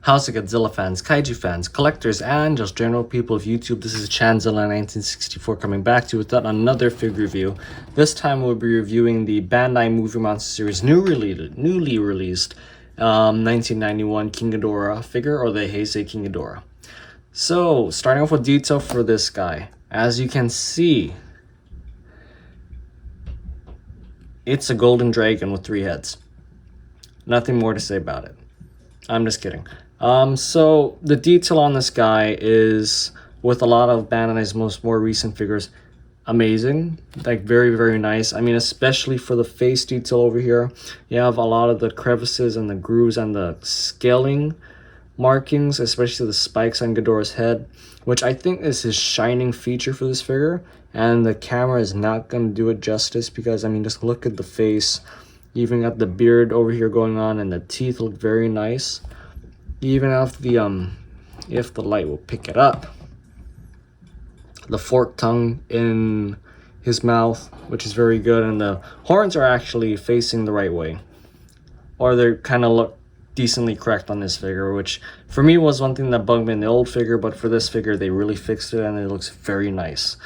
How's it, Godzilla fans, Kaiju fans, collectors, and just general people of YouTube? This is Chanzilla1964 coming back to you with another figure review. This time we'll be reviewing the Bandai Movie Monster Series newly released 1991 King Ghidorah figure, or the Heisei King Ghidorah. So, starting off with detail for this guy. As you can see, it's a golden dragon with 3 heads. Nothing more to say about it. I'm just kidding. So the detail on this guy is, with a lot of Bandai's more recent figures, amazing. Like very nice. I mean, especially for the face detail over here. You have a lot of the crevices and the grooves and the scaling markings, especially the spikes on Ghidorah's head, which I think is his shining feature for this figure. And the camera is not going to do it justice, because I mean, just look at the face. You even got the beard over here going on, and the teeth look very nice. Even if the light will pick it up, the forked tongue in his mouth, which is very good, and the horns are actually facing the right way, or they kind of look decently correct on this figure, which for me was one thing that bugged me in the old figure, but for this figure they really fixed it and it looks very nice.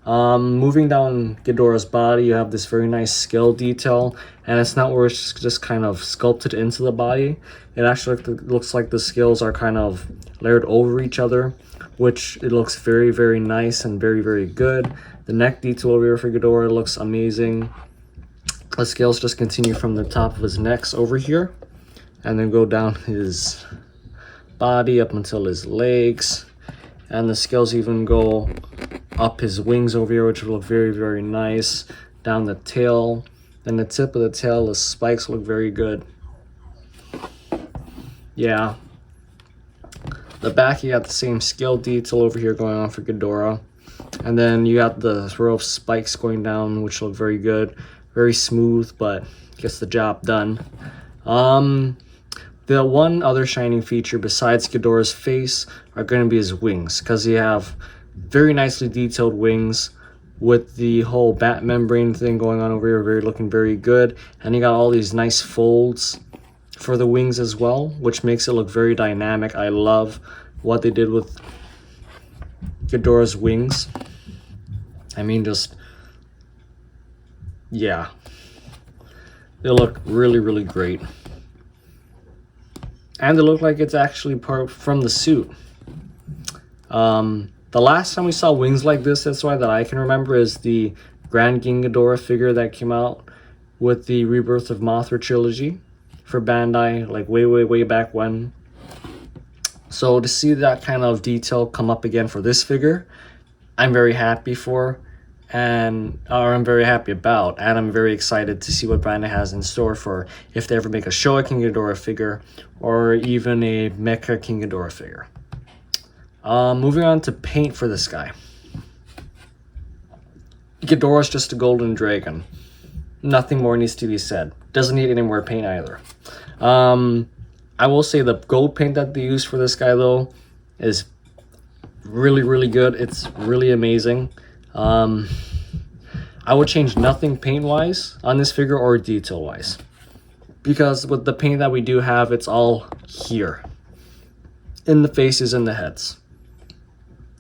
Moving down Ghidorah's body, you have this very nice scale detail, and it's not where it's just kind of sculpted into the body. It actually looks like the scales are kind of layered over each other, which it looks very nice and very good. The neck detail over here for Ghidorah looks amazing. The scales just continue from the top of his neck over here, and then go down his body up until his legs, and the scales even go up his wings over here, which look very nice. Down the tail, then the tip of the tail, the spikes look very good. Yeah. The back, you got the same scale detail over here going on for Ghidorah, and then you got the row of spikes going down, which look very good, very smooth, but gets the job done. The one other shining feature besides Ghidorah's face are going to be his wings, because you have very nicely detailed wings with the whole bat membrane thing going on over here, looking very good. And you got all these nice folds for the wings as well, which makes it look very dynamic. I love what they did with Ghidorah's wings. I mean, just, yeah, they look really great, and they look like it's actually part from the suit. The last time we saw wings like this, that's why that I can remember, is the Grand King Ghidorah figure that came out with the Rebirth of Mothra trilogy for Bandai, like way back when. So to see that kind of detail come up again for this figure, I'm very happy for, I'm very happy about, and I'm very excited to see what Bandai has in store for if they ever make a Showa King Ghidorah figure, or even a Mecha King Ghidorah figure. Moving on to paint for this guy. Ghidorah's just a golden dragon. Nothing more needs to be said. Doesn't need any more paint either. I will say the gold paint that they used for this guy, though, is really good. It's really amazing. I would change nothing paint-wise on this figure or detail-wise, because with the paint that we do have, it's all here in the faces and the heads.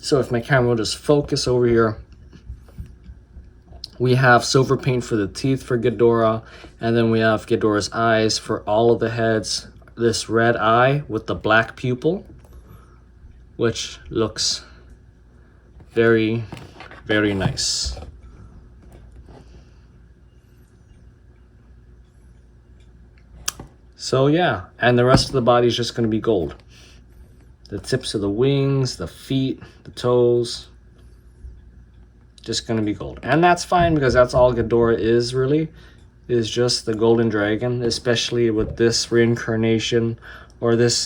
So if my camera will just focus over here, we have silver paint for the teeth for Ghidorah, and then we have Ghidorah's eyes for all of the heads. This red eye with the black pupil, which looks very nice. So yeah, and the rest of the body is just going to be gold. The tips of the wings, the feet, the toes, just going to be gold. And that's fine, because that's all Ghidorah is, really, is just the golden dragon, especially with this reincarnation, or this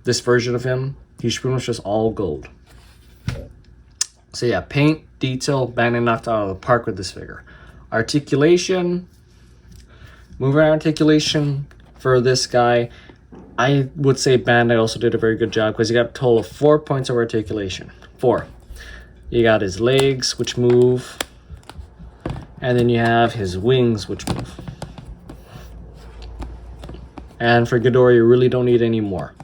this version of him. He's pretty much just all gold. So yeah, paint, detail, Bandai knocked out of the park with this figure. Articulation, moving articulation for this guy, I would say Bandai also did a very good job, because you got a total of 4 points of articulation. 4. You got his legs, which move, and then you have his wings, which move. And for Ghidorah, you really don't need any more.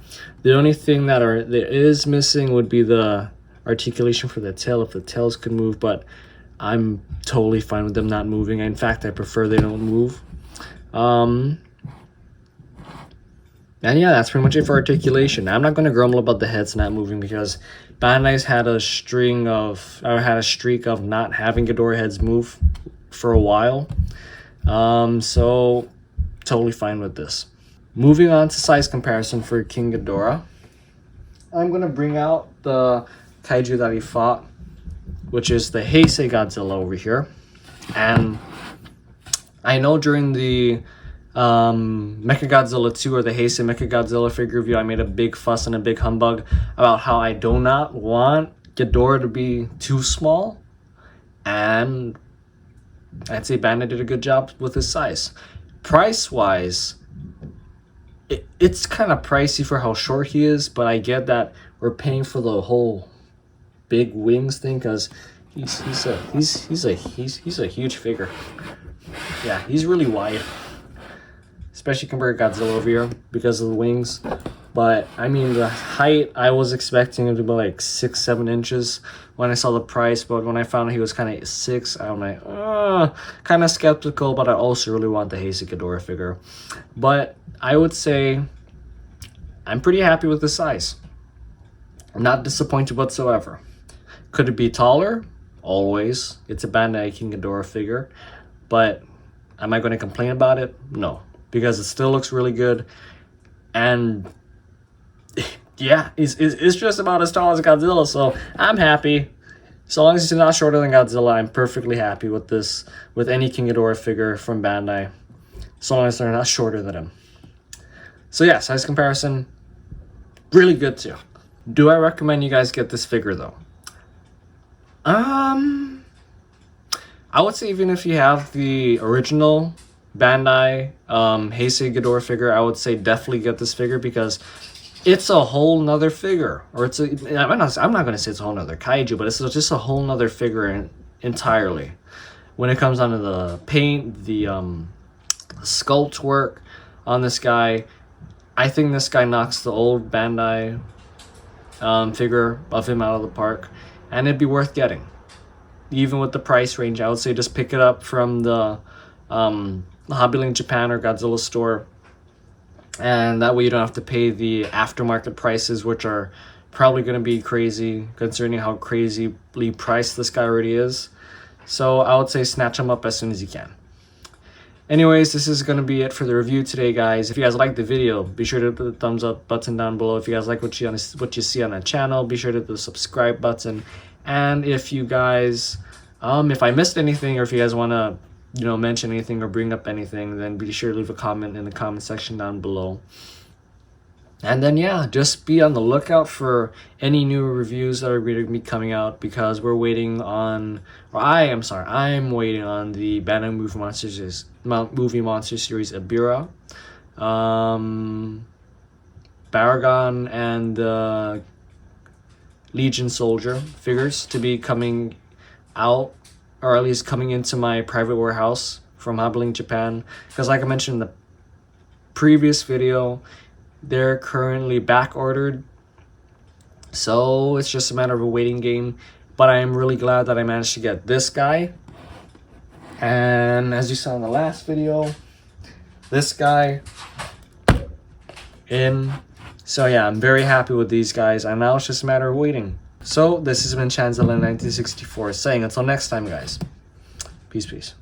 The only thing that is missing would be the articulation for the tail, if the tails could move, but I'm totally fine with them not moving. In fact, I prefer they don't move. And yeah, that's pretty much it for articulation. I'm not going to grumble about the heads not moving because Bandai's had a streak of not having Ghidorah heads move for a while. So totally fine with this. Moving on to size comparison for King Ghidorah, I'm going to bring out the kaiju that he fought, which is the Heisei Godzilla over here. And I know during the Mechagodzilla 2 or the Heisei Mechagodzilla figure review, I made a big fuss and a big humbug about how I do not want Ghidorah to be too small, and I'd say Bandai did a good job with his size. Price wise, it's kind of pricey for how short he is, but I get that we're paying for the whole big wings thing because he's a huge figure. Yeah, he's really wide, especially compared to Godzilla over here because of the wings. But I mean, the height, I was expecting him to be like 6-7 inches when I saw the price, but when I found out he was kind of 6, I'm like, kind of skeptical. But I also really want the Heisei Ghidorah figure. But I would say I'm pretty happy with the size. I'm not disappointed whatsoever. Could it be taller? Always. It's a Bandai King Ghidorah figure. But am I going to complain about it? No, because it still looks really good. And yeah, it's just about as tall as Godzilla, so I'm happy. So long as it's not shorter than Godzilla, I'm perfectly happy with this, with any King Ghidorah figure from Bandai, so long as they're not shorter than him. So yeah, size comparison, really good too. Do I recommend you guys get this figure though? I would say even if you have the original Bandai Heisei Ghidorah figure, I would say definitely get this figure because it's a whole nother figure. Or I'm not going to say it's a whole nother kaiju, but it's just a whole nother figure entirely. When it comes down to the paint, the sculpt work on this guy, I think this guy knocks the old Bandai figure of him out of the park, and it'd be worth getting. Even with the price range, I would say just pick it up from the Hobbyland Japan or Godzilla store, and that way you don't have to pay the aftermarket prices, which are probably going to be crazy considering how crazily priced this guy already is. So I would say snatch him up as soon as you can. Anyways, this is going to be it for the review today, guys. If you guys liked the video, be sure to hit the thumbs up button down below. If you guys like what you see on the channel, be sure to hit the subscribe button. And if you guys, if I missed anything, or if you guys want to, mention anything or bring up anything, then be sure to leave a comment in the comment section down below. And then, yeah, just be on the lookout for any new reviews that are going to be coming out, because we're waiting on, I'm waiting on the Bandai Movie Monster Series Ebirah, Baragon, and Legion Soldier figures to be coming out, or at least coming into my private warehouse from Hobbyland Japan, because like I mentioned in the previous video, they're currently back ordered, so it's just a matter of a waiting game. But I am really glad that I managed to get this guy, and as you saw in the last video, this guy in. So yeah, I'm very happy with these guys, and now it's just a matter of waiting. So this has been Chanzilla 1964 saying until next time, guys. Peace.